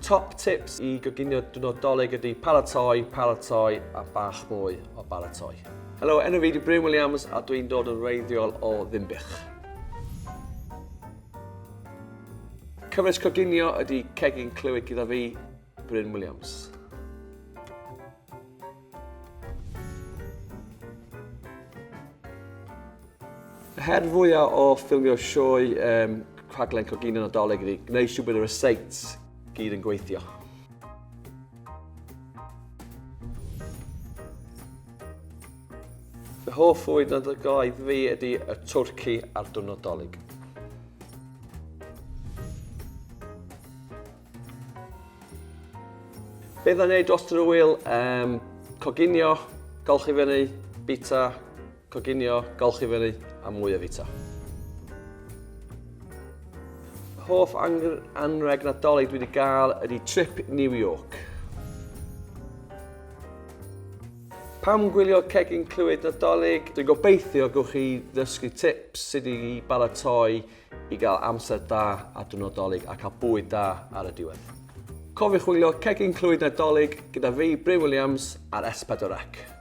Top tips I goginio Nadolig ydy paratoi a bach mwy o baratoi. Helo, enw fi ydy Bryn Williams a dwi'n dod yn reiddiol o Ddimbych. Cyfres coginio ydy Cegin Clwyd gyda fi, Bryn Williams. Y her fwyaf o ffilmio sioe rhaglen coginio Nadolig ydy gwneud siŵr bod y receipts gyd yn gweithio. Fy hoff fwyd Nadolig fi ydy y twrci a'r Nadolig. Beth a'n neud dros yr wyl, coginio, golchi fyny, bita, coginio, golchi fyny a mwy o fita. Y hoff anreg Nadolig dwi wedi gael ydy trip New York. Pam gwylio Cegin Clwyd Nadolig, dwi'n gobeithio gwch chi ddysgu tips sut I baratoi I gael amser da ar Nadolig a cael bwyd da ar y diwedd. Cofiwch wylio Cegin Clwyd Nadolig gyda fi, Bryn Williams, ar S4C.